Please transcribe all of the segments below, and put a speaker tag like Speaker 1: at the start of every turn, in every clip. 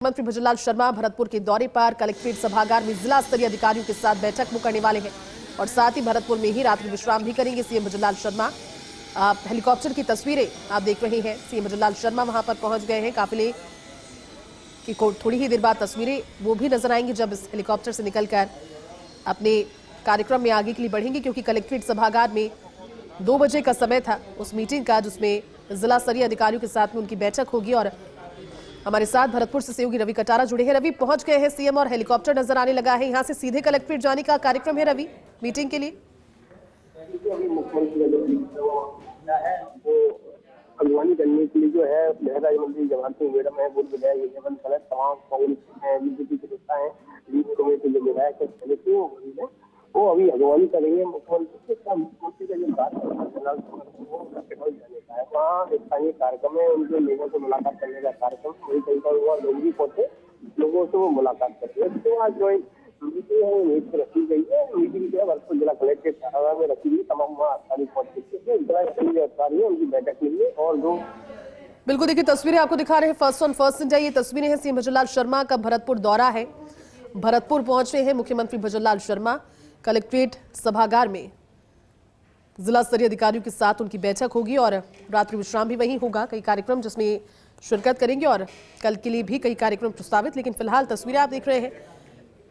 Speaker 1: मंत्री भजनलाल शर्मा भरतपुर के दौरे पर कलेक्ट्रेट सभागार में जिला स्तरीय अधिकारियों के साथ बैठक में करने वाले हैं और साथ ही भरतपुर में ही रात्रि विश्राम भी करेंगे सीएम भजनलाल शर्मा। हेलीकॉप्टर की तस्वीरें आप देख रहे हैं। सीएम भजनलाल शर्मा वहां पर पहुंच गए हैं। काफिले की थोड़ी ही देर बाद तस्वीरें वो भी नजर आएंगी जब इस हेलीकॉप्टर से निकलकर अपने कार्यक्रम में आगे के लिए बढ़ेंगे, क्योंकि कलेक्ट्रेट सभागार में 2 बजे का समय था उस मीटिंग का, जिसमें जिला स्तरीय अधिकारियों के साथ में उनकी बैठक होगी। और हमारे साथ भरतपुर से सहयोगी रवि कटारा जुड़े हैं। रवि, पहुंच गए हैं सीएम और हेलीकॉप्टर नजर आने लगा है। यहां से सीधे कलेक्ट्रेट जाने का कार्यक्रम है रवि मीटिंग के लिए।
Speaker 2: अगवानी करने के लिए जो है राज्य मंत्री जवाहर सिंह मैडम है, पूर्व विधायक हेमंत समेत तमाम कांग्रेस बीजेपी के नेता है, लीड कमेटी के विधायक है, वो अभी अगवानी करेंगे। मुख्यमंत्री का जो है वहाँ स्थानीय कार्यक्रम है, उनके लोगों से मुलाकात करने का कार्यक्रम वही तरीका हुआ। लोग भी पहुंचे, लोगों से वो मुलाकात करते हैं। इसके बाद जो मीटिंग है वो मीटिंग रखी गई है। मीटिंग जो है भरतपुर जिला कलेक्ट्रेट सभागार में रखी गई। तमाम वहाँ अधिकारी पहुंच चुके हैं, जिला स्तरीय अधिकारी है, उनकी बैठक के लिए। और जो
Speaker 1: बिल्कुल देखिए तस्वीरें आपको दिखा रहे हैं फर्स्ट ऑन फर्स्ट इंडिया। ये तस्वीरें हैं सीएम भजनलाल शर्मा का भरतपुर दौरा है। भरतपुर पहुंचे हैं मुख्यमंत्री भजनलाल शर्मा। कलेक्ट्रेट सभागार में जिला स्तरीय अधिकारियों के साथ उनकी बैठक होगी और रात्रि विश्राम भी वहीं होगा। कई कार्यक्रम जिसमें शिरकत करेंगे और कल के लिए भी कई कार्यक्रम प्रस्तावित। लेकिन फिलहाल तस्वीरें आप देख रहे हैं,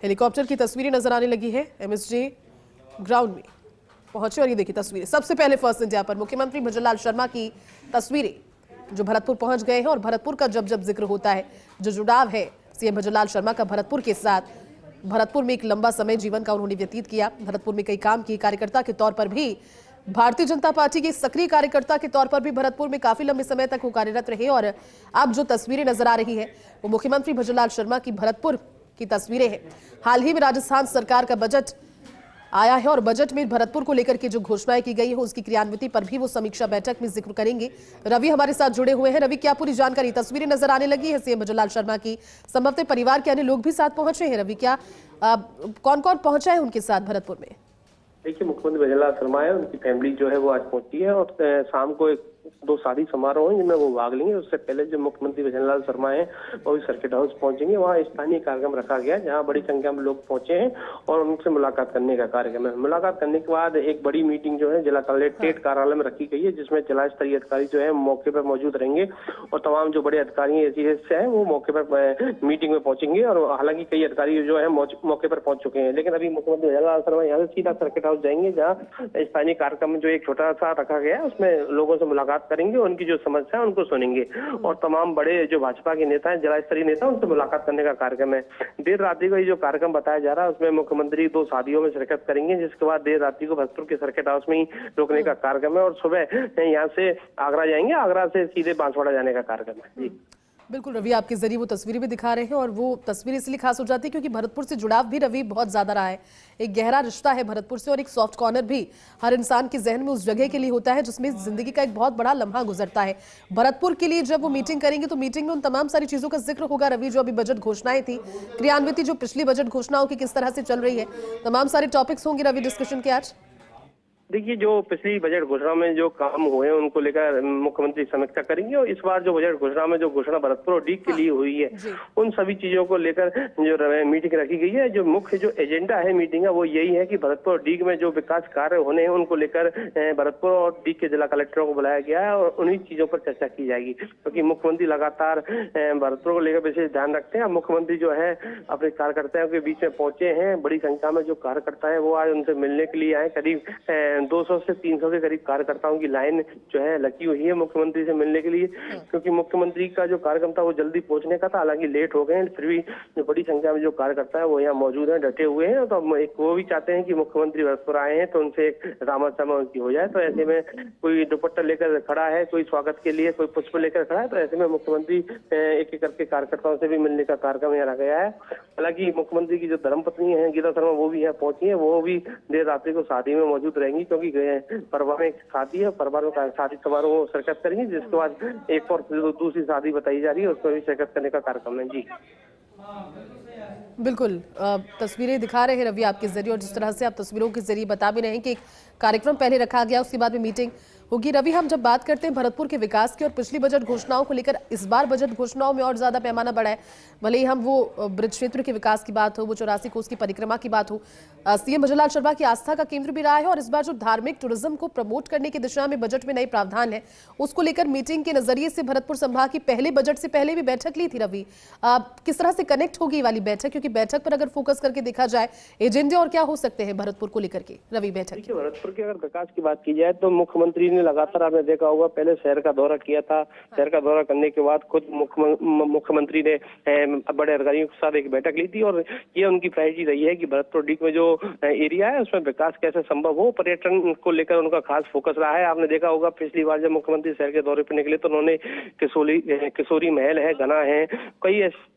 Speaker 1: हेलीकॉप्टर की तस्वीरें नजर आने लगी है। एमएसजे ग्राउंड में पहुंचे और ये देखिए तस्वीरें सबसे पहले फर्स्ट इंडिया पर मुख्यमंत्री भजनलाल शर्मा की तस्वीरें जो भरतपुर पहुंच गए हैं। और भरतपुर का जब जब जिक्र होता है, जो जुड़ाव है सीएम भजनलाल शर्मा का भरतपुर के साथ, भरतपुर में एक लंबा समय जीवन का उन्होंने व्यतीत किया। भरतपुर में कई काम किए, कार्यकर्ता के तौर पर भी, भारतीय जनता पार्टी के सक्रिय कार्यकर्ता के तौर पर भी भरतपुर में काफी लंबे समय तक वो कार्यरत रहे। और अब जो तस्वीरें नजर आ रही है वो मुख्यमंत्री भजनलाल शर्मा की भरतपुर की तस्वीरें हैं। हाल ही में राजस्थान सरकार का बजट आया है और बजट में भरतपुर को लेकर के जो घोषणाएं की गई है उसकी क्रियान्विति पर भी वो समीक्षा बैठक में जिक्र करेंगे। रवि हमारे साथ जुड़े हुए हैं। रवि, क्या पूरी जानकारी? तस्वीरें नजर आने लगी है सीएम भजनलाल शर्मा की, संभवतः परिवार के अन्य लोग भी साथ पहुंचे हैं। रवि, क्या कौन कौन पहुंचा है उनके साथ भरतपुर में?
Speaker 2: देखिए, मुख्यमंत्री भजनलाल शर्मा है, उनकी फैमिली जो है वो आज पहुंची है और शाम को 2 शादी समारोह हैं जिनमें वो भाग लेंगे। उससे पहले जो मुख्यमंत्री भजनलाल शर्मा है वो भी सर्किट हाउस पहुंचेंगे। वहाँ स्थानीय कार्यक्रम रखा गया जहाँ बड़ी संख्या में लोग पहुंचे हैं और उनसे मुलाकात करने का कार्यक्रम है। मुलाकात करने के बाद एक बड़ी मीटिंग जो है जिला कलेक्ट्रेट कार्यालय में रखी गई है, जिसमें जिला स्तरीय अधिकारी जो है मौके पर मौजूद रहेंगे और तमाम जो बड़े अधिकारी है वो मौके पर मीटिंग में पहुंचेंगे। और हालांकि कई अधिकारी जो है मौके पर पहुंच चुके हैं, लेकिन अभी मुख्यमंत्री भजनलाल शर्मा यहाँ से सीधा सर्किट हाउस जाएंगे जहाँ स्थानीय कार्यक्रम जो एक छोटा सा रखा गया है उसमें लोगों से मुलाकात करेंगे, उनकी जो समस्या है उनको सुनेंगे और तमाम बड़े जो भाजपा के नेता हैं, जिला स्तरीय नेता, उनसे मुलाकात करने का कार्यक्रम है। देर रात्रि को ये जो कार्यक्रम बताया जा रहा है उसमें मुख्यमंत्री 2 शादियों में शिरकत करेंगे, जिसके बाद देर रात्रि को भरतपुर के सर्किट हाउस में ही रुकने का कार्यक्रम है और सुबह यहाँ से आगरा जाएंगे, आगरा से सीधे बांसवाड़ा जाने का कार्यक्रम है। जी
Speaker 1: बिल्कुल रवि, आपके जरिए वो तस्वीरें भी दिखा रहे हैं और वो तस्वीरें इसलिए खास हो जाती है क्योंकि भरतपुर से जुड़ाव भी रवि बहुत ज्यादा रहा है। एक गहरा रिश्ता है भरतपुर से और एक सॉफ्ट कॉर्नर भी हर इंसान के जहन में उस जगह के लिए होता है जिसमें जिंदगी का एक बहुत बड़ा लम्हा गुजरता है। भरतपुर के लिए जब वो मीटिंग करेंगे तो मीटिंग में उन तमाम सारी चीजों का जिक्र होगा रवि, जो अभी बजट घोषणाएं थी, क्रियान्विति जो पिछली बजट घोषणाओं की किस तरह से चल रही है, तमाम सारे टॉपिक्स होंगे रवि डिस्कशन के आज।
Speaker 2: देखिए, जो पिछली बजट घोषणा में जो काम हुए हैं उनको लेकर मुख्यमंत्री समीक्षा करेंगे और इस बार जो बजट घोषणा में जो घोषणा भरतपुर और डीग के लिए हुई है उन सभी चीजों को लेकर जो मीटिंग रखी गई है। जो मुख्य जो एजेंडा है मीटिंग का वो यही है कि भरतपुर और डीग में जो विकास कार्य होने हैं उनको लेकर भरतपुर और डीग के जिला कलेक्टरों को बुलाया गया है और उन्हीं चीजों पर चर्चा की जाएगी, क्योंकि मुख्यमंत्री लगातार भरतपुर को लेकर विशेष ध्यान रखते हैं। मुख्यमंत्री जो है अपने कार्यकर्ताओं के बीच में पहुंचे हैं। बड़ी संख्या में जो कार्यकर्ता है वो आज उनसे मिलने के लिए आए। करीब 200 से 300 के करीब कार्यकर्ताओं की लाइन जो है लगी हुई है मुख्यमंत्री से मिलने के लिए, क्योंकि मुख्यमंत्री का जो कार्यक्रम था वो जल्दी पहुंचने का था, हालांकि लेट हो गए हैं, फिर भी जो बड़ी संख्या में जो कार्यकर्ता है वो यहाँ मौजूद हैं, डटे हुए हैं। तो वो भी चाहते हैं कि मुख्यमंत्री भरतपुर आए हैं तो उनसे एक रामाचामा उनकी हो जाए। तो ऐसे में कोई दुपट्टा लेकर खड़ा है, कोई स्वागत के लिए कोई पुष्प लेकर खड़ा है, तो ऐसे में मुख्यमंत्री एक एक करके कार्यकर्ताओं से भी मिलने का कार्यक्रम यहाँ रखा गया है। हालांकि मुख्यमंत्री की जो धर्मपत्नी है गीता शर्मा वो भी यहाँ पहुंची है, वो भी देर रात्रि को शादी में मौजूद रहेंगी, क्योंकि परिवार में एक शादी है, परिवार में शादी समारोह में शिरकत करेंगी, जिसके बाद एक और दूसरी शादी बताई जा रही है उसमें भी शिरकत करने का कार्यक्रम है। जी
Speaker 1: बिल्कुल तस्वीरें दिखा रहे हैं रवि आपके जरिए और जिस तरह से आप तस्वीरों के जरिए बता भी रहे हैं कि एक कार्यक्रम पहले रखा गया, उसके बाद में मीटिंग होगी। रवि, हम जब बात करते हैं भरतपुर के विकास की और पिछली बजट घोषणाओं को लेकर, इस बार बजट घोषणाओं में और ज्यादा पैमाना बढ़ा है। भले ही हम वो ब्रज क्षेत्र के विकास की बात हो, वो 84 कोस की परिक्रमा की बात हो, सीएम भजनलाल शर्मा की आस्था का केंद्र भी रहा है। और इस बार जो धार्मिक टूरिज्म को प्रमोट करने की दिशा में बजट में नए प्रावधान है, उसको लेकर मीटिंग के नजरिए से भरतपुर संभाग की पहले बजट से पहले भी बैठक ली थी। रवि, किस तरह से कनेक्ट होगी ये वाली बैठक, क्योंकि बैठक पर अगर फोकस करके देखा जाए एजेंडे और क्या हो सकते हैं भरतपुर को लेकर के? रवि, बैठक
Speaker 2: भरतपुर के अगर विकास की बात की जाए तो मुख्यमंत्री ने लगातार, आपने देखा होगा, पहले शहर का दौरा किया था। शहर का दौरा करने के बाद खुद मुख्यमंत्री ने बड़े अधिकारियों के साथ एक बैठक ली थी और ये उनकी प्रायोरिटी रही है कि भरतपुर डी में जो एरिया है उसमें विकास कैसे संभव हो, पर्यटन को लेकर उनका खास फोकस रहा है। आपने देखा होगा पिछली बार जब मुख्यमंत्री शहर के दौरे पर निकले तो उन्होंने किशोरी महल है, घना है, कई ऐसे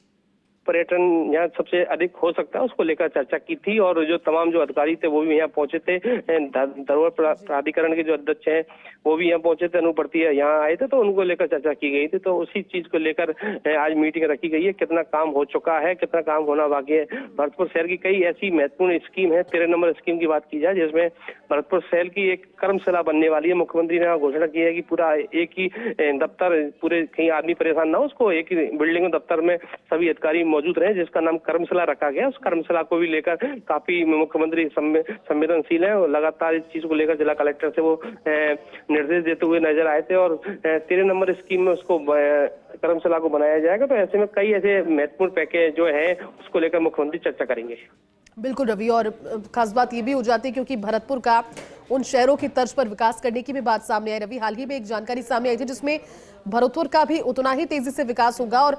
Speaker 2: पर्यटन यहाँ सबसे अधिक हो सकता है उसको लेकर चर्चा की थी। और जो तमाम जो अधिकारी थे वो भी यहाँ पहुंचे थे। धरोहर प्राधिकरण के जो अध्यक्ष हैं वो भी यहाँ पहुंचे थे, अनुप्रति यहाँ आए थे, तो उनको लेकर चर्चा की गई थी। तो उसी चीज को लेकर आज मीटिंग रखी गई है। कितना काम हो चुका है, कितना काम होना बाकी है। भरतपुर शहर की कई ऐसी महत्वपूर्ण स्कीम है। 13 नंबर स्कीम की बात की जाए जिसमें भरतपुर शहर की एक कर्मशाला बनने वाली है। मुख्यमंत्री ने घोषणा की है कि पूरा एक ही दफ्तर, पूरे कहीं आदमी परेशान ना हो, उसको एक ही बिल्डिंग दफ्तर में सभी अधिकारी मौजूद रहे, जिसका नाम कर्मशाला रखा गया। उस कर्मशाला को भी लेकर काफी मुख्यमंत्री संवेदनशील है और लगातार इस चीज को लेकर जिला कलेक्टर से वो निर्देश देते हुए नजर आए थे। और 13 नंबर स्कीम में उसको कर्मशाला को बनाया जाएगा। तो ऐसे में कई ऐसे महत्वपूर्ण पैकेज जो है उसको लेकर मुख्यमंत्री चर्चा करेंगे।
Speaker 1: बिल्कुल रवि, और खास बात ये भी हो जाती है क्योंकि भरतपुर का उन शहरों की तर्ज पर विकास करने की भी बात सामने आई। रवि, हाल ही में एक जानकारी सामने आई थी जिसमें भरतपुर का भी उतना ही तेजी से विकास होगा और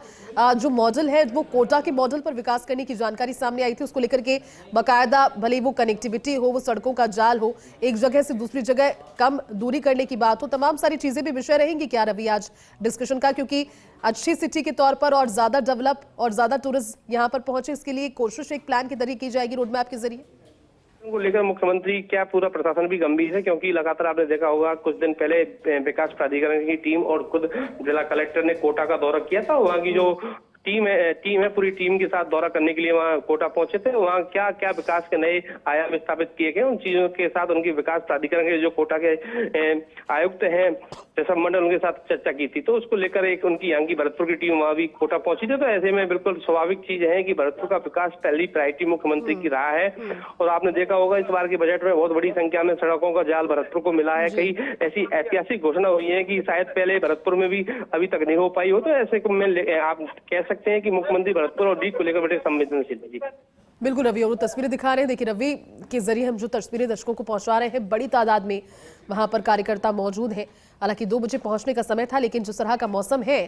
Speaker 1: जो मॉडल है वो कोटा के मॉडल पर विकास करने की जानकारी सामने आई थी। उसको लेकर के बाकायदा, भले वो कनेक्टिविटी हो, वो सड़कों का जाल हो, एक जगह से दूसरी जगह कम दूरी करने की बात हो, तमाम सारी चीजें भी विषय रहेंगी क्या रवि आज डिस्कशन का? क्योंकि अच्छी सिटी के तौर पर और ज्यादा डेवलप और ज्यादा टूरिस्ट यहाँ पर पहुंचे, इसके लिए कोशिश एक प्लान के जरिए की जाएगी, रोड मैप के जरिए
Speaker 2: को लेकर मुख्यमंत्री क्या पूरा प्रशासन भी गंभीर है। क्योंकि लगातार आपने देखा होगा कुछ दिन पहले विकास प्राधिकरण की टीम और खुद जिला कलेक्टर ने कोटा का दौरा किया था। वहाँ की जो टीम है पूरी टीम के साथ दौरा करने के लिए वहाँ कोटा पहुंचे थे। वहाँ क्या क्या विकास के नए आयाम स्थापित किए गए, उन चीजों के साथ उनकी विकास प्राधिकरण के जो कोटा के आयुक्त हैं ऋषभ मंडल, उनके साथ चर्चा की थी। तो उसको लेकर एक उनकी यहाँ की भरतपुर की टीम वहाँ भी कोटा पहुंची थी। तो ऐसे में बिल्कुल स्वाभाविक चीज है कि भरतपुर का विकास पहली प्रायोरिटी मुख्यमंत्री की रहा है। और आपने देखा होगा इस बार के बजट में बहुत बड़ी संख्या में सड़कों का जाल भरतपुर को मिला है। कई ऐसी ऐतिहासिक घोषणा हुई है कि शायद पहले भरतपुर में भी अभी तक नहीं हो पाई हो। तो ऐसे में आप कह सकते हैं कि मुख्यमंत्री भरतपुर और डी को लेकर बड़े संवेदनशील है। जी
Speaker 1: बिल्कुल रवि, और वो तस्वीरें दिखा रहे हैं। देखिए रवि, के जरिए हम जो तस्वीरें दर्शकों को पहुंचा रहे हैं, बड़ी तादाद में वहां पर कार्यकर्ता मौजूद हैं। हालांकि 2 बजे पहुंचने का समय था, लेकिन जिस तरह का मौसम है,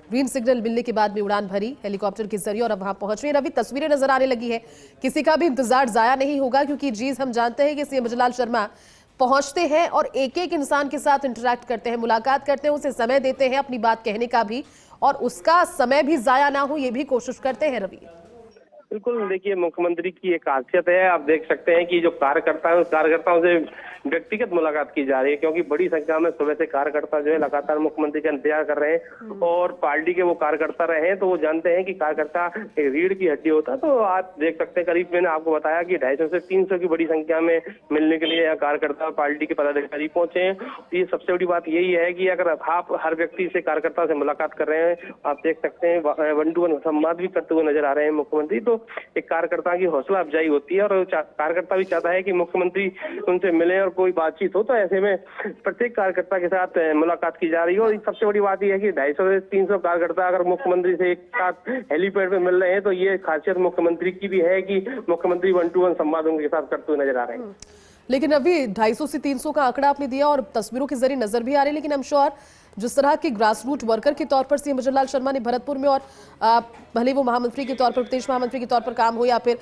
Speaker 1: ग्रीन सिग्नल मिलने के बाद में उड़ान भरी हेलीकॉप्टर के जरिए और अब वहां पहुंच रहे हैं। रवि, तस्वीरें नजर आने लगी है, किसी का भी इंतजार जाया नहीं होगा क्योंकि चीज हम जानते हैं कि सीएम भजनलाल शर्मा पहुंचते हैं और एक एक इंसान के साथ इंटरेक्ट करते हैं, मुलाकात करते हैं, उसे समय देते हैं अपनी बात कहने का भी, और उसका समय भी जाया ना हो ये भी कोशिश करते हैं। रवि,
Speaker 2: बिल्कुल, देखिए मुख्यमंत्री की एक खासियत है, आप देख सकते हैं कि जो कार्यकर्ता है उस कार्यकर्ताओं से व्यक्तिगत मुलाकात की जा रही है। क्योंकि बड़ी संख्या में सुबह से कार्यकर्ता जो है लगातार मुख्यमंत्री का इंतजार कर रहे हैं और पार्टी के वो कार्यकर्ता रहे हैं तो वो जानते हैं कि कार्यकर्ता एक रीढ़ की हड्डी होता है। तो आप देख सकते हैं करीब मैंने आपको बताया कि 250 से 300 की बड़ी संख्या में मिलने के लिए यहाँ कार्यकर्ता पार्टी के पदाधिकारी पहुंचे हैं। ये सबसे बड़ी बात यही है कि अगर आप हर व्यक्ति से कार्यकर्ता से मुलाकात कर रहे हैं, आप देख सकते हैं 1 to 1 संवाद भी करते हुए नजर आ रहे हैं मुख्यमंत्री। तो एक कार्यकर्ता की हौसला अफजाई होती है और कार्यकर्ता भी चाहता है कि मुख्यमंत्री उनसे मिले और कोई बातचीत हो। तो ऐसे में प्रत्येक कार्यकर्ता के साथ मुलाकात की जा रही है। और सबसे बड़ी बात यह है कि 250 से 300 कार्यकर्ता अगर मुख्यमंत्री से एक साथ हेलीपैड पे मिल रहे हैं तो ये खासियत मुख्यमंत्री की भी है कि मुख्यमंत्री 1 to 1 संवाद उनके साथ करते हुए नजर आ रहे हैं।
Speaker 1: लेकिन अभी 250 से 300 का आंकड़ा आपने दिया और तस्वीरों के जरिए नजर भी आ रहे हैं, लेकिन हम श्योर जिस तरह के ग्रास रूट वर्कर के तौर पर सीएम भजनलाल शर्मा ने भरतपुर में और भले वो महामंत्री के तौर पर, प्रदेश महामंत्री के तौर पर काम हो या फिर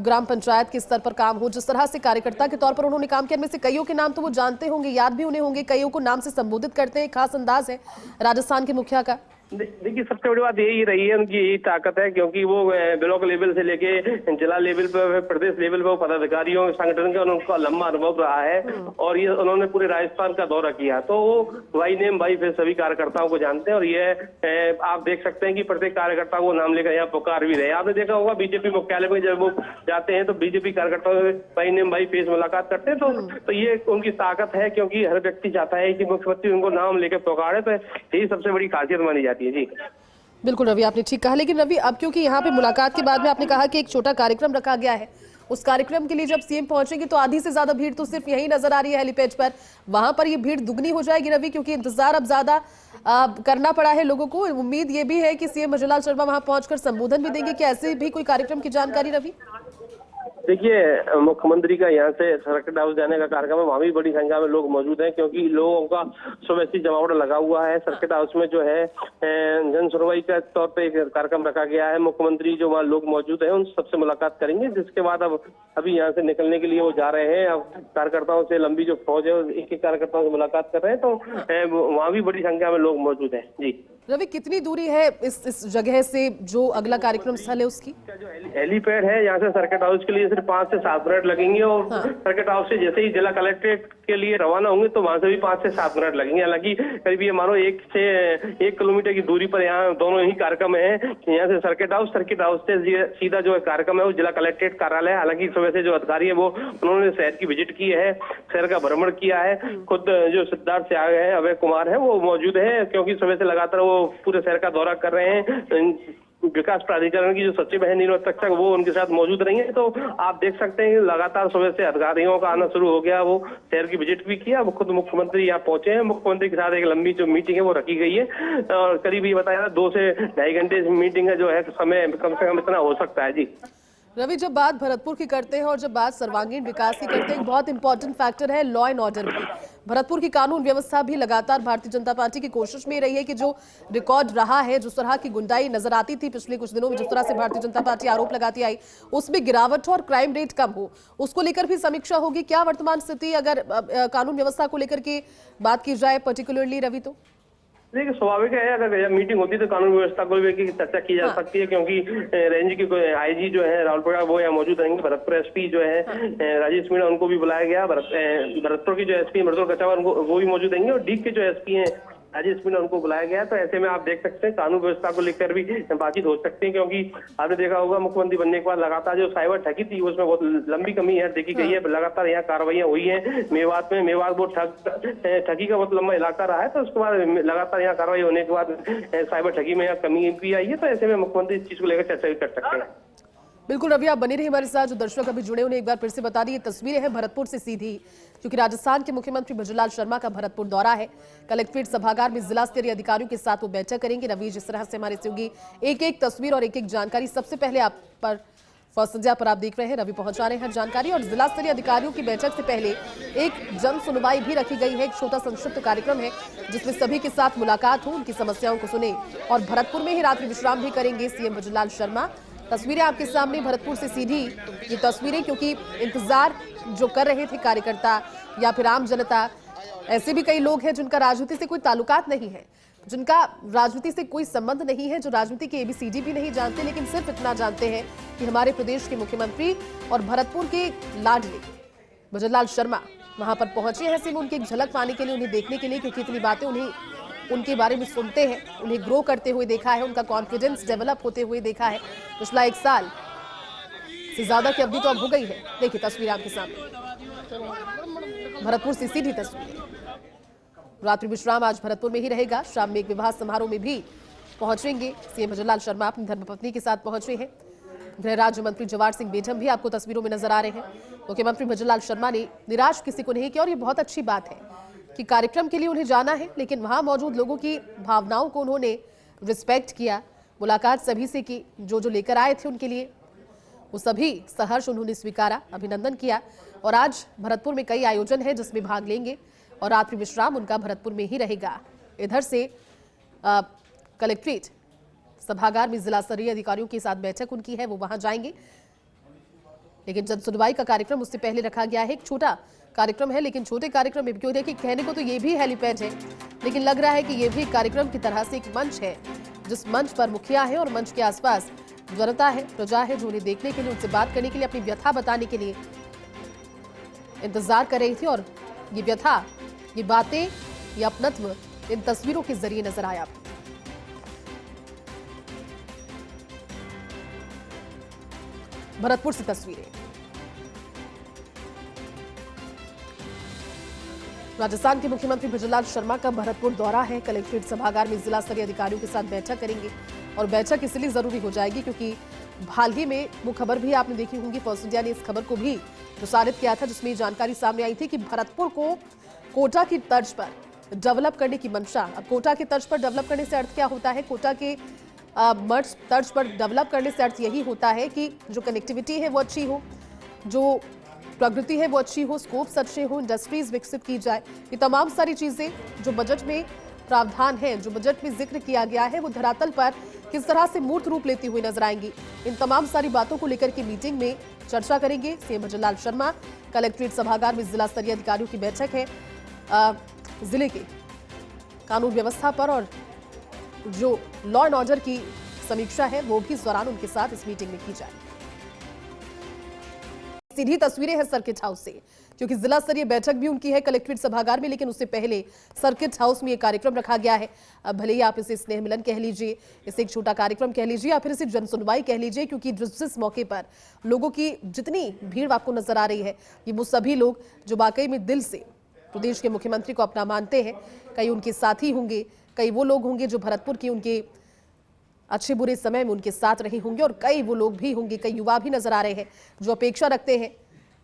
Speaker 1: ग्राम पंचायत के स्तर पर काम हो, जिस तरह से कार्यकर्ता के तौर पर उन्होंने काम किया, इनमें से कईयों के नाम तो वो जानते होंगे, याद भी उन्हें होंगे, कईयों को नाम से संबोधित करते हैं, खास अंदाज है राजस्थान के मुखिया का।
Speaker 2: देखिए, सबसे बड़ी बात यही रही है, उनकी यही ताकत है, क्योंकि वो ब्लॉक लेवल से लेके जिला लेवल पर, प्रदेश लेवल पर पदाधिकारियों संगठन का उनका लंबा अनुभव रहा है और ये उन्होंने पूरे राजस्थान का दौरा किया, तो वो बाई नेम बाई फेस सभी कार्यकर्ताओं को जानते हैं। और ये आप देख सकते हैं कि प्रत्येक कार्यकर्ता को नाम लेकर यहाँ पुकार भी रहे। आपने देखा होगा बीजेपी मुख्यालय में जब वो जाते हैं तो बीजेपी कार्यकर्ताओं से बाई नेम बाई फेस मुलाकात करते हैं, तो ये उनकी ताकत है, क्योंकि हर व्यक्ति चाहता है कि मुख्यमंत्री उनको नाम लेकर पुकारे, तो यही सबसे बड़ी खासियत मानी जाती है। जी
Speaker 1: बिल्कुल रवि, आपने ठीक कहा। लेकिन रवि, अब क्योंकि यहाँ पे मुलाकात के बाद में आपने कहा कि एक छोटा कार्यक्रम रखा गया है, उस कार्यक्रम के लिए जब सीएम पहुंचेंगे तो आधी से ज्यादा भीड़ तो सिर्फ यही नजर आ रही है हेलीपैड पर, वहां पर ये भीड़ दुगनी हो जाएगी रवि, क्योंकि इंतजार अब ज्यादा करना पड़ा है लोगों को। उम्मीद ये भी है कि सीएम भजनलाल शर्मा वहां पहुंचकर संबोधन भी देंगे, क्या ऐसे भी कोई कार्यक्रम की जानकारी रवि?
Speaker 2: देखिए, मुख्यमंत्री का यहाँ से सर्किट हाउस जाने का कार्यक्रम है, वहाँ भी बड़ी संख्या में लोग मौजूद हैं, क्योंकि लोगों का सुबह से जमावड़ा लगा हुआ है। सर्किट हाउस में जो है जन सुनवाई के तौर पे एक कार्यक्रम रखा गया है। मुख्यमंत्री जो वहाँ लोग मौजूद हैं उन सबसे मुलाकात करेंगे, जिसके बाद अब अभी यहाँ से निकलने के लिए वो जा रहे हैं। अब कार्यकर्ताओं से लंबी जो फौज है एक एक कार्यकर्ताओं से मुलाकात कर रहे हैं, तो वहाँ भी बड़ी संख्या में लोग मौजूद हैं। जी
Speaker 1: रवि, कितनी दूरी है इस जगह से जो अगला कार्यक्रम स्थल है उसकी?
Speaker 2: जो हेलीपैड है यहाँ से सर्किट हाउस के लिए सिर्फ 5 से 7 मिनट लगेंगे, और सर्किट हाउस से जैसे ही जिला कलेक्ट्रेट के लिए रवाना होंगे तो वहां से भी 5 से 7 मिनट लगेंगे। हालांकि करीब ये मानो 1 से 1 किलोमीटर की दूरी पर यहाँ दोनों ही कार्यक्रम है। यहाँ से सर्किट हाउस से सीधा जो कार्यक्रम है वो जिला कलेक्ट्रेट कार्यालय। हालांकि सुबह से जो अधिकारी है वो उन्होंने शहर की विजिट की है, शहर का भ्रमण किया है। खुद जो सिद्धार्थ से आए हैं अभय कुमार है वो मौजूद है, क्योंकि सुबह से लगातार वो पूरे शहर का दौरा कर रहे हैं। विकास प्राधिकरण की जो सचिव है नीरज तक्षक वो उनके साथ मौजूद रही है। तो आप देख सकते हैं लगातार सुबह से अधिकारियों का आना शुरू हो गया। वो शहर की विजिट भी किया, वो खुद मुख्यमंत्री यहाँ पहुंचे हैं। मुख्यमंत्री के साथ एक लंबी जो मीटिंग है वो रखी गई है, और करीब ये बताया 2 से 2.5 घंटे मीटिंग है जो है, समय कम से कम इतना हो सकता है। जी
Speaker 1: रवि, जब बात भरतपुर की करते हैं और जब बात सर्वांगीण विकास की करते हैं, एक बहुत इंपॉर्टेंट फैक्टर है लॉ एंड ऑर्डर भी। भरतपुर की कानून व्यवस्था भी लगातार भारतीय जनता पार्टी की कोशिश में रही है कि जो रिकॉर्ड रहा है, जिस तरह की गुंडाई नजर आती थी पिछले कुछ दिनों में, जिस तरह से भारतीय जनता पार्टी आरोप लगाती आई, उसमें गिरावट हो और क्राइम रेट कम हो, उसको लेकर भी समीक्षा होगी। क्या वर्तमान स्थिति अगर कानून व्यवस्था को लेकर के बात की जाए पर्टिकुलरली रवि? तो
Speaker 2: देखिए, स्वाभाविक है अगर मीटिंग होती है तो कानून व्यवस्था को भी चर्चा की जा सकती है, क्योंकि रेंज के आईजी जो है रावलपुरा वो यहाँ मौजूद रहेंगे। भरतपुर एसपी जो है राजेश मीणा उनको भी बुलाया गया। भरतपुर की जो एसपी मृदुल कचावा वो भी मौजूद रहेंगे, और डीग के जो एसपी हैं राजेश मीणा उनको बुलाया गया। तो ऐसे में आप देख सकते हैं कानून व्यवस्था को लेकर भी बातचीत हो सकती है, क्योंकि आपने देखा होगा मुख्यमंत्री बनने के बाद लगातार जो साइबर ठगी थी उसमें बहुत लंबी कमी है देखी गई है। लगातार यहाँ कार्रवाइयां हुई है। मेवात वो ठगी का बहुत लंबा इलाका रहा है, तो उसके बाद लगातार यहाँ कार्रवाई होने के बाद साइबर ठगी में यहाँ कमी भी आई है। तो ऐसे में मुख्यमंत्री इस चीज को लेकर चर्चा भी कर सकते हैं।
Speaker 1: बिल्कुल रवि, आप बने रहिए हमारे साथ। जो दर्शक अभी जुड़े उन्हें एक बार फिर से बता दी, ये तस्वीरें हैं भरतपुर से सीधी, क्योंकि राजस्थान के मुख्यमंत्री भजनलाल शर्मा का भरतपुर दौरा है। कलेक्ट्रेट सभागार में जिला स्तरीय अधिकारियों के साथ वो बैठक करेंगे। रवि, जिस तरह से हमारे सहयोगी एक एक तस्वीर और एक एक जानकारी सबसे पहले आप पर फर्स्ट इंडिया पर आप देख रहे हैं, रवि पहुंचा रहे हैं जानकारी। और जिला स्तरीय अधिकारियों की बैठक से पहले एक जन सुनवाई भी रखी गई है। एक छोटा संक्षिप्त कार्यक्रम है जिसमें सभी के साथ मुलाकात हो, उनकी समस्याओं को सुने, और भरतपुर में ही रात्रि विश्राम भी करेंगे सीएम भजनलाल शर्मा। तस्वीरें आपके सामने भरतपुर से सीधी ये तस्वीरें, क्योंकि इंतजार जो कर रहे थे कार्यकर्ता या फिर आम जनता, ऐसे भी कई लोग हैं जिनका राजनीति से कोई ताल्लुकात नहीं है, जिनका राजनीति से कोई संबंध नहीं है, जो राजनीति के ABCD भी नहीं जानते, लेकिन सिर्फ इतना जानते हैं कि हमारे प्रदेश के मुख्यमंत्री और भरतपुर के लाडले भजनलाल शर्मा वहां पर पहुंचे हैं। सिर्फ उनकी एक झलक पाने के लिए, उन्हें देखने के लिए, क्योंकि इतनी बातें उन्हें उनके बारे में सुनते हैं, उन्हें ग्रो करते हुए देखा है, उनका कॉन्फिडेंस डेवलप होते हुए देखा है। पिछला 1 साल से ज्यादा की अवधि तो अब हो गई है। देखिए तस्वीर आपके सामने, भरतपुर से सीधी तस्वीर। रात्रि विश्राम आज भरतपुर में ही रहेगा। शाम में एक विवाह समारोह में भी पहुंचेंगे सीएम भजनलाल शर्मा, अपनी धर्मपत्नी के साथ पहुंचे हैं। गृह राज्य मंत्री जवाहर सिंह बेझम भी आपको तस्वीरों में नजर आ रहे हैं। मुख्यमंत्री भजनलाल शर्मा ने निराश किसी को नहीं किया, और ये बहुत अच्छी बात है कि कार्यक्रम के लिए उन्हें जाना है, लेकिन वहां मौजूद लोगों की भावनाओं को उन्होंने रिस्पेक्ट किया। मुलाकात सभी से की, जो लेकर आए थे उनके लिए वो सभी सहर्ष उन्होंने स्वीकारा, अभिनंदन किया। और आज भरतपुर में कई आयोजन है जिसमें भाग लेंगे, और रात्रि विश्राम उनका भरतपुर में ही रहेगा। इधर से कलेक्ट्रेट सभागार में जिला स्तरीय अधिकारियों के साथ बैठक उनकी है, वो वहां जाएंगे। लेकिन जन सुनवाई का कार्यक्रम उससे पहले रखा गया है। एक छोटा कार्यक्रम है, लेकिन छोटे कार्यक्रम में क्यों देखिए, कहने को तो ये भी हेलीपैड है, लेकिन लग रहा है कि ये भी कार्यक्रम की तरह से एक मंच है, जिस मंच पर मुखिया है और मंच के आसपास जनता है, प्रजा है, जो उन्हें देखने के लिए, उनसे बात करने के लिए, अपनी व्यथा बताने के लिए इंतजार कर रही थी। और ये व्यथा, ये बातें, ये अपनत्व इन तस्वीरों के जरिए नजर आया। भरतपुर से तस्वीरें। राजस्थान के मुख्यमंत्री भजनलाल शर्मा का भरतपुर दौरा है। कलेक्ट्रेट सभागार में जिला स्तरीय अधिकारियों के साथ बैठक करेंगे और बैठक इसलिए जरूरी हो जाएगी क्योंकि हाल ही में वो खबर भी आपने देखी होंगी, फर्स्ट इंडिया ने इस खबर को भी प्रसारित किया था, जिसमें जानकारी सामने आई थी कि भरतपुर को कोटा की तर्ज पर डेवलप करने की मंशा। अब कोटा की तर्ज पर डेवलप करने से अर्थ क्या होता है? कोटा के तर्ज पर डेवलप करने से अर्थ यही होता है कि जो कनेक्टिविटी है वो अच्छी हो, जो प्रगति है वो अच्छी हो, स्कोप्स अच्छे हो, इंडस्ट्रीज विकसित की जाए। ये तमाम सारी चीजें जो बजट में प्रावधान है, जो बजट में जिक्र किया गया है, वो धरातल पर किस तरह से मूर्त रूप लेती हुई नजर आएंगी। इन तमाम सारी बातों को लेकर के मीटिंग में चर्चा करेंगे सीएम भजनलाल शर्मा। कलेक्ट्रेट सभागार में जिला स्तरीय अधिकारियों की बैठक है जिले के कानून व्यवस्था पर, और जो लॉ एंड ऑर्डर की समीक्षा है वो भी इस दौरान उनके साथ इस मीटिंग में की जाए। सीधी तस्वीरें हैं सर्किट हाउस से, क्योंकि जिला स्तरीय बैठक भी उनकी है कलेक्ट्रेट सभागार में, लेकिन उससे पहले सर्किट हाउस में यह कार्यक्रम रखा गया है। अब भले ही आप इसे स्नेह मिलन कह लीजिए, इसे एक छोटा कार्यक्रम कह लीजिए, या फिर इसे जन सुनवाई कह लीजिए, क्योंकि जिस मौके पर लोगों की जितनी भीड़ आपको नजर आ रही है, ये वो सभी लोग जो वाकई में दिल से प्रदेश के मुख्यमंत्री को अपना मानते हैं। कई उनके साथी होंगे, कई वो लोग होंगे जो भरतपुर की उनके अच्छे बुरे समय में उनके साथ रहे होंगे, और कई वो लोग भी होंगे, कई युवा भी नजर आ रहे हैं जो अपेक्षा रखते हैं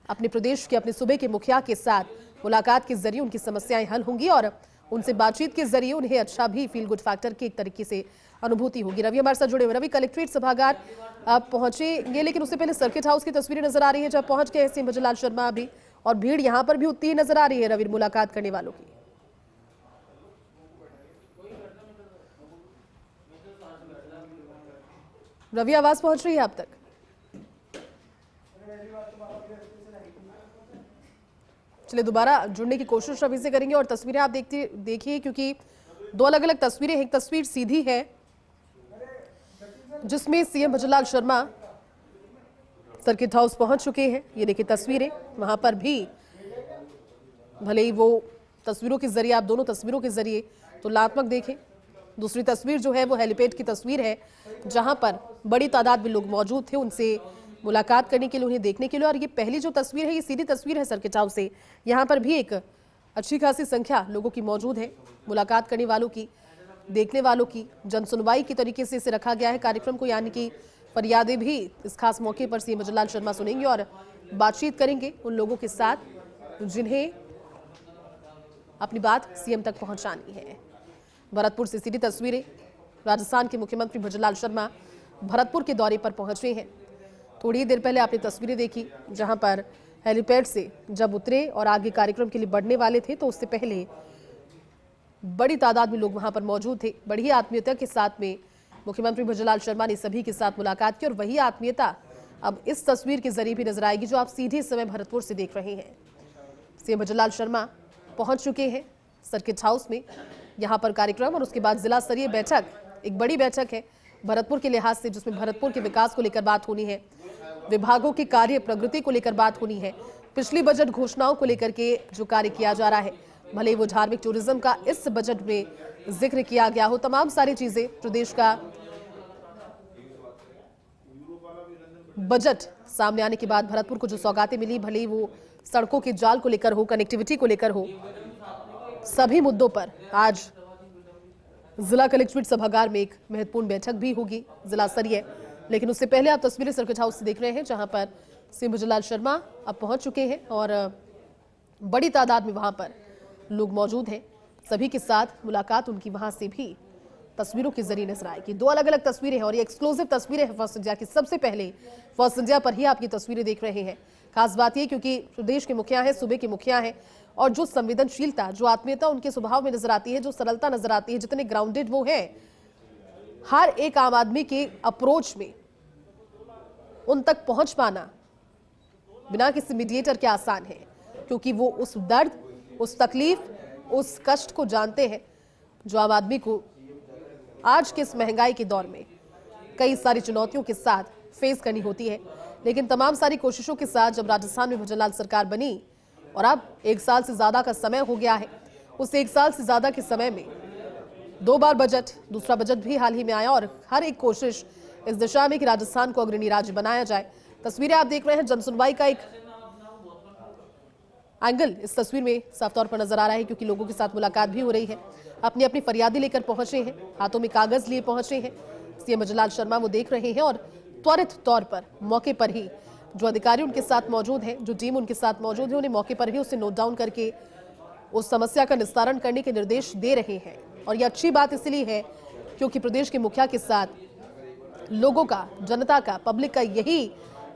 Speaker 1: अपने प्रदेश के, अपने सूबे के मुखिया के साथ मुलाकात के जरिए उनकी समस्याएं हल होंगी और उनसे बातचीत के जरिए उन्हें अच्छा भी फील गुड फैक्टर की एक तरीके से अनुभूति होगी। रवि हमारे साथ जुड़े हुए। रवि, कलेक्ट्रेट सभागार आप पहुंचेंगे, लेकिन उससे पहले सर्किट हाउस की तस्वीरें नजर आ रही है जब पहुंच गए सीएम भजनलाल शर्मा अभी, और भीड़ यहाँ पर भी उतनी ही नजर आ रही है रवि, मुलाकात करने वालों की। रवि, आवाज पहुंच रही है आप तक? चलिए दोबारा जुड़ने की कोशिश रवि से करेंगे। और तस्वीरें आप देखिए, क्योंकि दो अलग अलग तस्वीरें हैं। एक तस्वीर सीधी है जिसमें CM Bhajanlal Sharma circuit house पहुंच चुके हैं। ये देखिए तस्वीरें, वहां पर भी भले ही वो तस्वीरों के जरिए, आप दोनों तस्वीरों के जरिए तुलनात्मक देखें। दूसरी तस्वीर जो है वो हेलीपैड की तस्वीर है, जहां पर बड़ी तादाद में लोग मौजूद थे उनसे मुलाकात करने के लिए, उन्हें देखने के लिए। और ये पहली जो तस्वीर है ये सीधी तस्वीर है सर्किट हाउस से। यहाँ पर भी एक अच्छी खासी संख्या लोगों की मौजूद है, मुलाकात करने वालों की, देखने वालों की। जन सुनवाई की तरीके से इसे रखा गया है कार्यक्रम को, यानी कि फरियादें भी इस खास मौके पर सीएम भजनलाल शर्मा सुनेंगे और बातचीत करेंगे उन लोगों के साथ जिन्हें अपनी बात सीएम तक पहुंचानी है। भरतपुर से सीधी तस्वीरें, राजस्थान के मुख्यमंत्री भजनलाल शर्मा भरतपुर के दौरे पर पहुंचे हैं। थोड़ी देर पहले आपने तस्वीरें देखी जहां पर हेलीपैड से जब उतरे और आगे कार्यक्रम के लिए बढ़ने वाले थे, तो उससे पहले बड़ी तादाद में लोग वहां पर मौजूद थे। बड़ी आत्मीयता के साथ में मुख्यमंत्री भजनलाल शर्मा ने सभी के साथ मुलाकात की, और वही आत्मीयता अब इस तस्वीर के जरिए भी नजर आएगी जो आप सीधे इस समय भरतपुर से देख रहे हैं। सीएम भजनलाल शर्मा पहुंच चुके हैं सर्किट हाउस में। यहाँ पर कार्यक्रम और उसके बाद जिला स्तरीय बैठक, एक बड़ी बैठक है भरतपुर के लिहाज से, जिसमें भरतपुर के विकास को लेकर बात होनी है, विभागों की कार्य प्रगति को लेकर बात होनी है, पिछली बजट घोषणाओं को लेकर के जो कार्य किया जा रहा है, भले वो धार्मिक टूरिज्म का इस बजट में जिक्र किया गया हो, तमाम सारी चीजें प्रदेश का बजट सामने आने के बाद भरतपुर को जो सौगातें मिली, भले ही वो सड़कों के जाल को लेकर हो, कनेक्टिविटी को लेकर हो, सभी मुद्दों पर आज जिला कलेक्ट्रेट सभागार में एक महत्वपूर्ण बैठक भी होगी जिला स्तरीय। लेकिन उससे पहले आप तस्वीरें सर्किट हाउस से देख रहे हैं जहां पर सीएम भजनलाल शर्मा अब पहुंच चुके हैं और बड़ी तादाद में वहां पर लोग मौजूद हैं। सभी के साथ मुलाकात उनकी वहां से भी तस्वीरों के जरिए नजर आएगी। दो अलग अलग तस्वीरें हैं और ये एक्सक्लूसिव तस्वीरें हैं फर्स्ट इंडिया की। सबसे पहले फर्स्ट इंडिया पर ही आप ये तस्वीरें देख रहे हैं। खास बात ये क्योंकि प्रदेश के मुखिया हैं, सूबे के मुखिया हैं, और जो संवेदनशीलता, जो आत्मीयता उनके स्वभाव में नजर आती है, जो सरलता नजर आती है, जितने ग्राउंडेड वो है, हर एक आम आदमी के अप्रोच में उन तक पहुंच पाना बिना किसी मीडिएटर के आसान है, क्योंकि वो उस दर्द, उस तकलीफ, उस कष्ट को जानते हैं जो आम आदमी को आज के इस महंगाई के दौर में कई सारी चुनौतियों के साथ फेस करनी होती है। लेकिन तमाम सारी कोशिशों के साथ जब राजस्थान में भजनलाल सरकार बनी और अब 1 साल से ज्यादा का समय हो गया है, उस 1 साल से ज्यादा के समय में 2 बार बजट, दूसरा बजट भी हाल ही में आया और हर एक कोशिश इस दिशा में कि राजस्थान को अग्रणी राज्य बनाया जाए। तस्वीरें आप देख रहे हैं, जनसुनवाई का एक एंगल इस तस्वीर में साफ तौर पर नजर आ रहा है, क्योंकि लोगों के साथ मुलाकात भी हो रही है, अपनी अपनी फरियादें लेकर पहुंचे हैं, हाथों में कागज लिए पहुंचे हैं। सीएम भजनलाल शर्मा वो देख रहे हैं और त्वरित तौर पर मौके पर ही जो अधिकारी उनके साथ मौजूद हैं, जो टीम उनके साथ मौजूद है, उन्हें मौके पर ही उसे नोट डाउन करके उस समस्या का निस्तारण करने के निर्देश दे रहे हैं। और यह अच्छी बात इसलिए है क्योंकि प्रदेश के मुखिया के साथ लोगों का, जनता का, पब्लिक का यही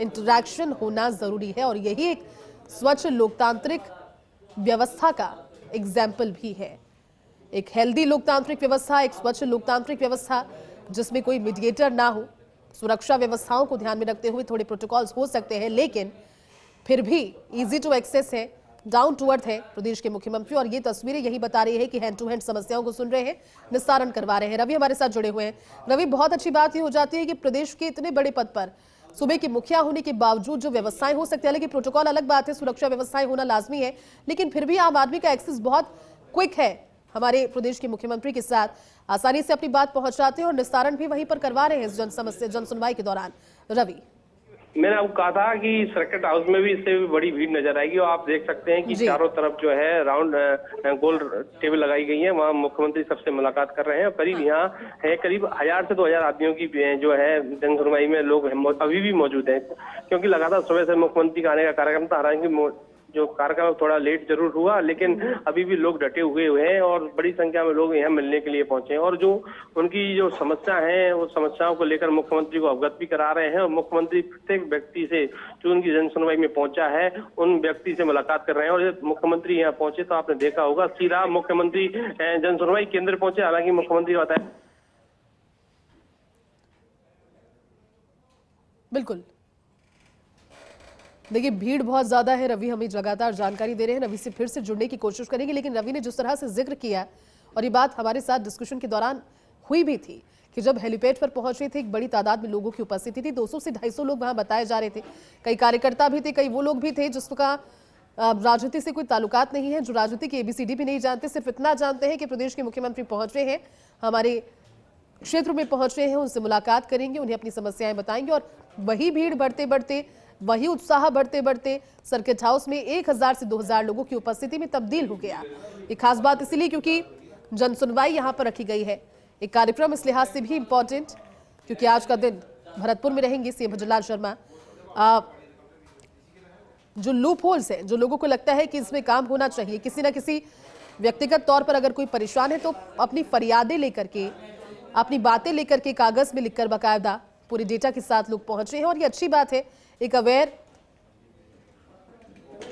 Speaker 1: इंटरैक्शन होना जरूरी है और यही एक स्वच्छ लोकतांत्रिक व्यवस्था का एग्जाम्पल भी है। एक हेल्दी लोकतांत्रिक व्यवस्था, एक स्वच्छ लोकतांत्रिक व्यवस्था जिसमें कोई मीडिएटर ना हो। सुरक्षा व्यवस्थाओं को ध्यान में रखते हुए थोड़े प्रोटोकॉल्स हो सकते हैं, लेकिन फिर भी इजी टू एक्सेस है, डाउन टू अर्थ है प्रदेश के मुख्यमंत्री। और ये तस्वीरें यही बता रही है कि हैंड टू हैंड समस्याओं को सुन रहे हैं, निस्तारण करवा रहे हैं। रवि हमारे साथ जुड़े हुए हैं। रवि, बहुत अच्छी बात ये हो जाती है कि प्रदेश के इतने बड़े पद पर सूबे के मुखिया होने के बावजूद जो व्यवस्थाएं हो सकती है, लेकिन प्रोटोकॉल अलग बात है, सुरक्षा व्यवस्थाएं होना लाजमी है, लेकिन फिर भी आम आदमी का एक्सेस बहुत क्विक है। हमारे प्रदेश के मुख्यमंत्री के साथ आसानी से अपनी बात पहुंचाते हैं और निस्तारण भी वहीं पर करवा रहे हैं इस जन सुनवाई के दौरान। रवि,
Speaker 2: मैंने आपको कहा था कि सर्किट हाउस में भी इससे भी बड़ी भीड़ नजर आएगी और आप देख सकते हैं कि चारों तरफ जो है राउंड गोल टेबल लगाई गई है, वहाँ मुख्यमंत्री सबसे मुलाकात कर रहे हैं। करीब यहाँ है करीब 1000 से 2000 आदमियों की जो है जन सुनवाई में लोग अभी भी मौजूद हैं, क्योंकि लगातार सुबह से मुख्यमंत्री का आने का कार्यक्रम था। हालांकि जो कार्यक्रम थोड़ा लेट जरूर हुआ, लेकिन अभी भी लोग डटे हुए हैं और बड़ी संख्या में लोग यहाँ मिलने के लिए पहुंचे हैं और जो उनकी जो समस्या है वो समस्याओं को लेकर मुख्यमंत्री को अवगत भी करा रहे हैं और मुख्यमंत्री प्रत्येक व्यक्ति से जो उनकी जनसुनवाई में पहुंचा है उन व्यक्ति से मुलाकात कर रहे हैं। और मुख्यमंत्री यहाँ पहुंचे तो आपने देखा होगा सीधा मुख्यमंत्री जनसुनवाई केंद्र पहुंचे। हालांकि मुख्यमंत्री बताया,
Speaker 1: बिल्कुल देखिए भीड़ बहुत ज्यादा है। रवि हमें लगातार जानकारी दे रहे हैं, रवि से फिर से जुड़ने की कोशिश करेंगे, लेकिन रवि ने जिस तरह से जिक्र किया और ये बात हमारे साथ डिस्कशन के दौरान हुई भी थी कि जब हेलीपैड पर पहुंच रहे थे एक बड़ी तादाद में लोगों की उपस्थिति थी, 200 से 250 लोग वहां बताए जा रहे थे। कई कार्यकर्ता भी थे, कई वो लोग भी थे जिसका राजनीति से कोई ताल्लुकात नहीं है, जो राजनीति की ABCD भी नहीं जानते, सिर्फ इतना जानते हैं कि प्रदेश के मुख्यमंत्री पहुंच रहे हैं, हमारे क्षेत्र में पहुंच रहे हैं, उनसे मुलाकात करेंगे, उन्हें अपनी समस्याएं बताएंगे। और वही भीड़ बढ़ते बढ़ते, वही उत्साह बढ़ते बढ़ते सर्किट हाउस में 1000 से 2000 लोगों की उपस्थिति में तब्दील हो गया। ये खास बात इसलिए क्योंकि जनसुनवाई यहां पर रखी गई है। एक कार्यक्रम इस लिहाज से भी इंपॉर्टेंट क्योंकि आज का दिन भरतपुर में रहेंगे सीएम भजनलाल शर्मा। जो लूप होल्स है, जो लोगों को लगता है कि इसमें काम होना चाहिए, किसी ना किसी व्यक्तिगत तौर पर अगर कोई परेशान है तो अपनी फरियादें लेकर के, अपनी बातें लेकर के कागज में लिखकर बाकायदा पूरे डेटा के साथ लोग पहुंच रहे हैं। और ये अच्छी बात है, एक अवेयर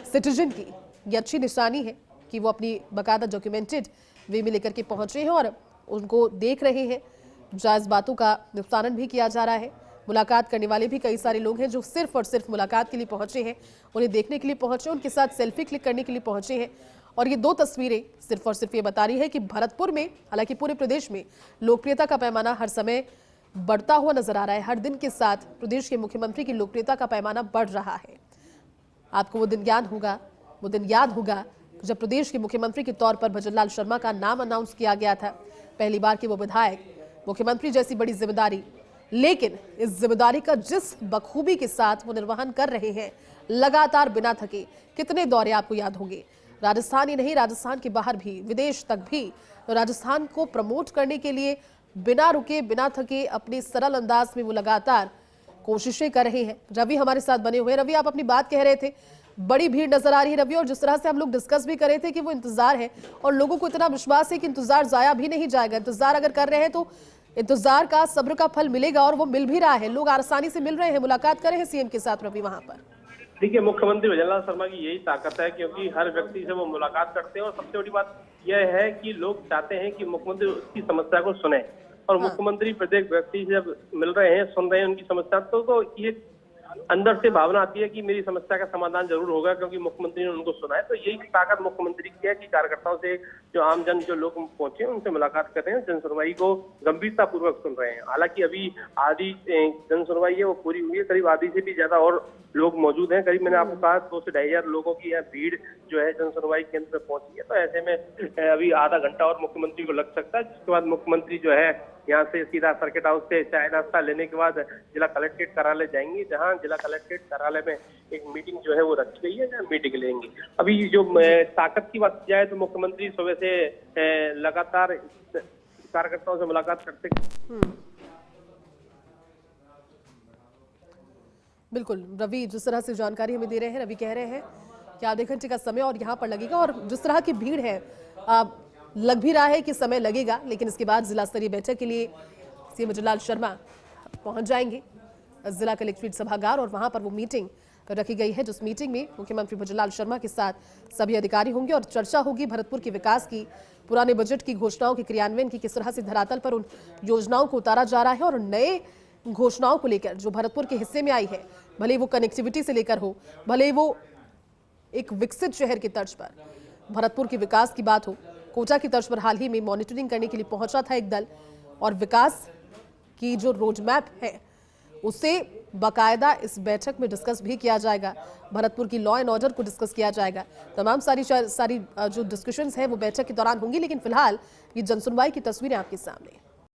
Speaker 1: सिटीजन की ये अच्छी निशानी है कि वो अपनी बाकायदा डॉक्यूमेंटेड वे में लेकर के पहुंच रहे हैं और उनको देख रहे हैं। जायज बातों का निस्तारण भी किया जा रहा है। मुलाकात करने वाले भी कई सारे लोग हैं जो सिर्फ और सिर्फ मुलाकात के लिए पहुंचे हैं, उन्हें देखने के लिए पहुंचे, उनके साथ सेल्फी क्लिक करने के लिए पहुंचे हैं। और ये 2 तस्वीरें सिर्फ और सिर्फ ये बता रही है कि भरतपुर में, हालांकि पूरे प्रदेश में लोकप्रियता का पैमाना हर समय बढ़ता हुआ नजर आ रहा है। हर दिन के साथ प्रदेश के मुख्यमंत्री की लोकप्रियता का पैमाना बढ़ रहा है। आपको वो दिन याद होगा जब प्रदेश के मुख्यमंत्री के तौर पर भजनलाल शर्मा का नाम अनाउंस किया गया था। पहली बार के वो विधायक, मुख्यमंत्री जैसी बड़ी जिम्मेदारी, लेकिन इस जिम्मेदारी का जिस बखूबी के साथ वो निर्वहन कर रहे हैं, लगातार बिना थके। कितने दौरे आपको याद होंगे, राजस्थान ही नहीं, राजस्थान के बाहर भी, विदेश तक भी राजस्थान को प्रमोट करने के लिए बिना रुके, बिना थके, अपने सरल अंदाज में वो लगातार कोशिशें कर रहे हैं। रवि हमारे साथ बने हुए। रवि, आप अपनी बात कह रहे थे, बड़ी भीड़ नजर आ रही है रवि, और जिस तरह से हम लोग डिस्कस भी कर रहे थे कि वो इंतजार है और लोगों को इतना विश्वास है कि इंतजार जाया भी नहीं जाएगा। इंतजार अगर कर रहे हैं तो इंतजार का, सब्र का फल मिलेगा और वो मिल भी रहा है। लोग आसानी से मिल रहे हैं, मुलाकात कर रहे हैं सीएम के साथ। रवि, वहां पर
Speaker 2: देखिए मुख्यमंत्री भजनलाल शर्मा की यही ताकत है, क्योंकि हर व्यक्ति से वो मुलाकात करते हैं और सबसे बड़ी बात यह है कि लोग चाहते हैं कि मुख्यमंत्री उसकी समस्या को सुने और मुख्यमंत्री प्रत्येक व्यक्ति से जब मिल रहे हैं, सुन रहे हैं उनकी समस्या, तो ये अंदर से भावना आती है कि मेरी समस्या का समाधान जरूर होगा, क्योंकि मुख्यमंत्री ने उनको सुना है। तो यही ताकत मुख्यमंत्री की है कि कार्यकर्ताओं से, जो आमजन, जो लोग पहुंचे उनसे मुलाकात कर रहे हैं, जन सुनवाई को गंभीरता पूर्वक सुन रहे हैं। हालांकि अभी आधी जन सुनवाई है वो पूरी हुई है, करीब आधी से भी ज्यादा और लोग मौजूद हैं। करीब मैंने आपको कहा 2 से 2,500 लोगों की यहाँ भीड़ जो है जन सुनवाई केंद्र पर पहुंची है। तो ऐसे में अभी आधा घंटा और मुख्यमंत्री को लग सकता है, जिसके बाद मुख्यमंत्री जो है यहाँ से सीधा सर्किट हाउस से चाय नाश्ता लेने के बाद जिला कलेक्ट्रेट कार्यालय जाएंगे, जहाँ जिला कलेक्ट्रेट कार्यालय में एक मीटिंग जो है वो रखी गई है, जहाँ मीटिंग लेंगे। अभी जो ताकत की बात की जाए तो मुख्यमंत्री सुबह से लगातार कार्यकर्ताओं से मुलाकात करते।
Speaker 1: बिल्कुल, रवि जिस तरह से जानकारी हमें दे रहे हैं, रवि कह रहे हैं कि आधे घंटे का समय और यहाँ पर लगेगा, और जिस तरह की भीड़ है लग भी रहा है कि समय लगेगा, लेकिन इसके बाद जिला स्तरीय बैठक के लिए सीएम भजनलाल शर्मा पहुंच जाएंगे जिला कलेक्ट्रेट सभागार, और वहां पर वो मीटिंग रखी गई है, जिस मीटिंग में मुख्यमंत्री भजनलाल शर्मा के साथ सभी अधिकारी होंगे और चर्चा होगी भरतपुर के विकास की, पुराने बजट की घोषणाओं के क्रियान्वयन की, किस तरह से धरातल पर उन योजनाओं को उतारा जा रहा है, और नए घोषणाओं को लेकर जो भरतपुर के हिस्से में आई है, भले वो कनेक्टिविटी से लेकर हो, भले वो एक विकसित शहर की तर्ज पर भरतपुर के विकास की बात हो। कोटा की तर्ज पर हाल ही में मॉनिटरिंग करने के लिए पहुंचा था एक दल, और विकास की जो रोड मैप है उसे बाकायदा इस बैठक में डिस्कस भी किया जाएगा। भरतपुर की लॉ एंड ऑर्डर को डिस्कस किया जाएगा। तमाम सारी जो डिस्कशंस है वो बैठक के दौरान होंगी, लेकिन फिलहाल ये जनसुनवाई की तस्वीरें आपके सामने।